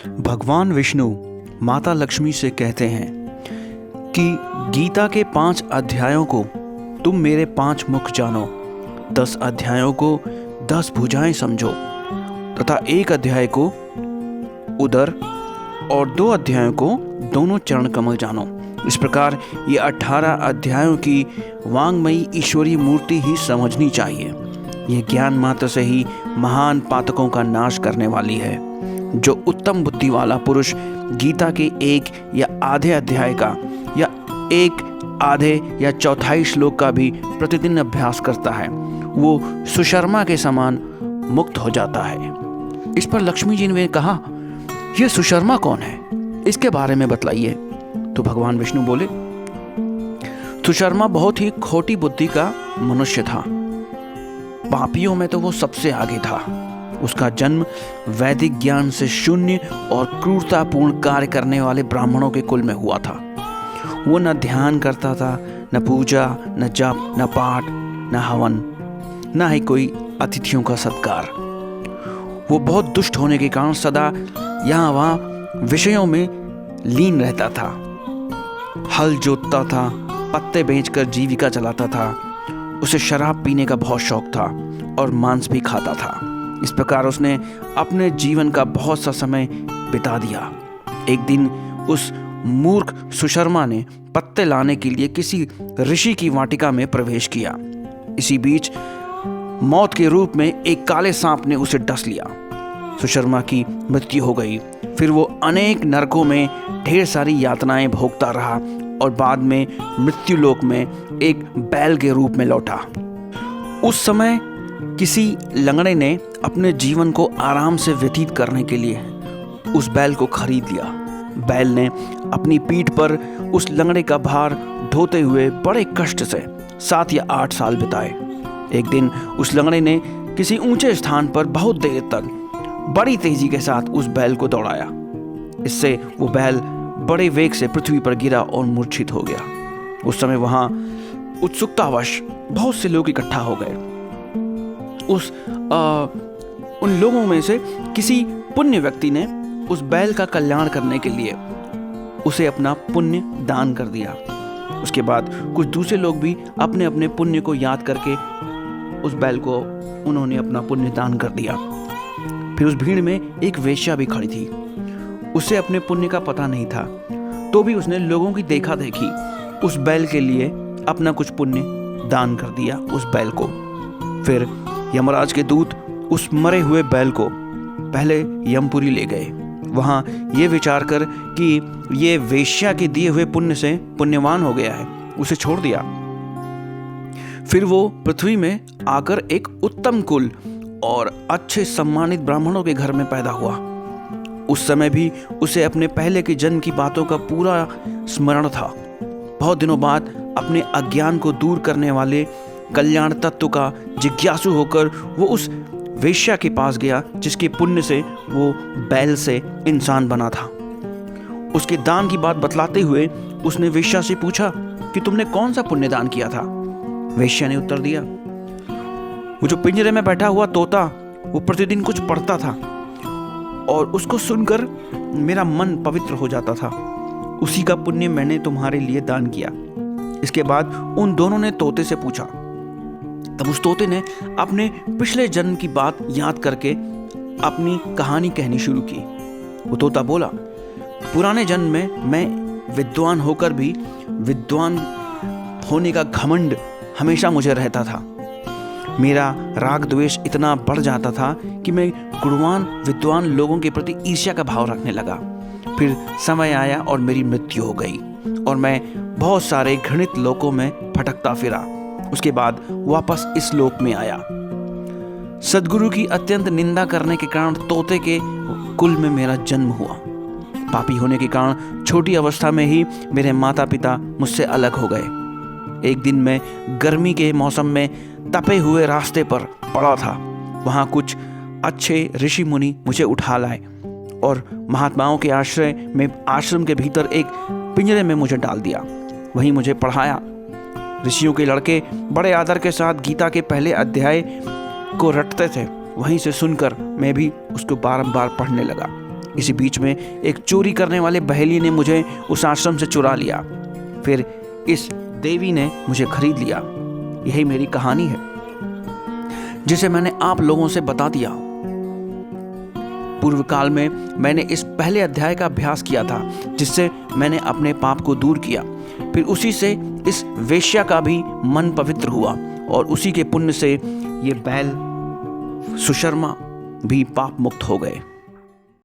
भगवान विष्णु माता लक्ष्मी से कहते हैं कि गीता के 5 अध्यायों को तुम मेरे 5 मुख जानो, 10 अध्यायों को 10 भुजाएं समझो तथा 1 अध्याय को उदर और 2 अध्यायों को दोनों चरण कमल जानो। इस प्रकार ये 18 अध्यायों की वांग्मयी ईश्वरीय मूर्ति ही समझनी चाहिए। यह ज्ञान मात्र से ही महान पातकों का नाश करने वाली है। जो उत्तम बुद्धि वाला पुरुष गीता के 1 या आधे अध्याय का या 1 आधे या चौथाई श्लोक का भी प्रतिदिन अभ्यास करता है, वो सुशर्मा के समान मुक्त हो जाता है। इस पर लक्ष्मी जी ने कहा, यह सुशर्मा कौन है, इसके बारे में बतलाइए। तो भगवान विष्णु बोले, सुशर्मा बहुत ही खोटी बुद्धि का मनुष्य था। पापियों में तो वो सबसे आगे था। उसका जन्म वैदिक ज्ञान से शून्य और क्रूरतापूर्ण कार्य करने वाले ब्राह्मणों के कुल में हुआ था। वो न ध्यान करता था, न पूजा, न जप, न पाठ, न हवन, न ही कोई अतिथियों का सत्कार। वो बहुत दुष्ट होने के कारण सदा यहाँ वहाँ विषयों में लीन रहता था। हल जोतता था, पत्ते बेचकर जीविका चलाता था। उसे शराब पीने का बहुत शौक था और मांस भी खाता था। इस प्रकार उसने अपने जीवन का बहुत सा समय बिता दिया। एक दिन उस मूर्ख सुशर्मा ने पत्ते लाने के लिए किसी ऋषि की वाटिका में प्रवेश किया। इसी बीच मौत के रूप में एक काले सांप ने उसे डस लिया। सुशर्मा की मृत्यु हो गई। फिर वो अनेक नरकों में ढेर सारी यातनाएं भोगता रहा और बाद में मृत्युलोक में एक बैल के रूप में लौटा। उस समय किसी लंगड़े ने अपने जीवन को आराम से व्यतीत करने के लिए उस बैल को खरीद लिया। बैल ने अपनी पीठ पर उस लंगड़े का भार ढोते हुए बड़े कष्ट से 7 या 8 साल बिताए। एक दिन उस लंगड़े ने किसी ऊंचे स्थान पर बहुत देर तक बड़ी तेजी के साथ उस बैल को दौड़ाया। इससे वो बैल बड़े वेग से पृथ्वी पर गिरा और मूर्छित हो गया। उस समय वहां उत्सुकतावश बहुत से लोग इकट्ठा हो गए। उन लोगों में से किसी पुण्य व्यक्ति ने उस बैल का कल्याण करने के लिए उसे अपना पुण्य दान कर दिया। उसके बाद कुछ दूसरे लोग भी अपने अपने पुण्य को याद करके उस बैल को उन्होंने अपना पुण्य दान कर दिया। फिर उस भीड़ में एक वेश्या भी खड़ी थी। उसे अपने पुण्य का पता नहीं था, तो भी उसने लोगों की देखा देखी उस बैल के लिए अपना कुछ पुण्य दान कर दिया उस बैल को। फिर यमराज के दूत उस मरे हुए बैल को पहले यमपुरी ले गए। वहां ये विचार कर कि ये वेश्या के दिए हुए पुण्य से पुण्यवान हो गया है, उसे छोड़ दिया। फिर वो पृथ्वी में आकर एक उत्तम कुल और अच्छे सम्मानित ब्राह्मणों के घर में पैदा हुआ। उस समय भी उसे अपने पहले के जन्म की बातों का पूरा स्मरण था। बहुत दिनों बाद अपने अज्ञान को दूर करने वाले कल्याण तत्व का जिज्ञासु होकर वो उस वेश्या के पास गया जिसके पुण्य से वो बैल से इंसान बना था। उसके दान की बात बतलाते हुए उसने वेश्या से पूछा कि तुमने कौन सा पुण्य दान किया था। वेश्या ने उत्तर दिया, वो जो पिंजरे में बैठा हुआ तोता, वो प्रतिदिन कुछ पढ़ता था और उसको सुनकर मेरा मन पवित्र हो जाता था। उसी का पुण्य मैंने तुम्हारे लिए दान किया। इसके बाद उन दोनों ने तोते से पूछा। तब उस तोते ने अपने पिछले जन्म की बात याद करके अपनी कहानी कहनी शुरू की। वो तोता बोला, पुराने जन्म में मैं विद्वान होकर भी विद्वान होने का घमंड हमेशा मुझे रहता था। मेरा राग द्वेष इतना बढ़ जाता था कि मैं गुणवान विद्वान लोगों के प्रति ईर्ष्या का भाव रखने लगा। फिर समय आया और मेरी मृत्यु हो गई और मैं बहुत सारे घृणित लोकों में भटकता फिरा। उसके बाद वापस इस लोक में आया। सद्गुरु की अत्यंत निंदा करने के कारण तोते के कुल में मेरा जन्म हुआ। पापी होने के कारण छोटी अवस्था में ही मेरे माता पिता मुझसे अलग हो गए। एक दिन मैं गर्मी के मौसम में तपे हुए रास्ते पर पड़ा था। वहाँ कुछ अच्छे ऋषि मुनि मुझे उठा लाए और महात्माओं के आश्रम के भीतर एक पिंजरे में मुझे डाल दिया। वहीं मुझे पढ़ाया। ऋषियों के लड़के बड़े आदर के साथ गीता के पहले अध्याय को रटते थे। वहीं से सुनकर मैं भी उसको बारंबार पढ़ने लगा। इसी बीच में एक चोरी करने वाले बहेली ने मुझे उस आश्रम से चुरा लिया। फिर इस देवी ने मुझे खरीद लिया। यही मेरी कहानी है जिसे मैंने आप लोगों से बता दिया। पूर्व काल में मैंने इस पहले अध्याय का अभ्यास किया था, जिससे मैंने अपने पाप को दूर किया। फिर उसी से इस वेश्या का भी मन पवित्र हुआ और उसी के पुण्य से ये बैल सुशर्मा भी पाप मुक्त हो गए।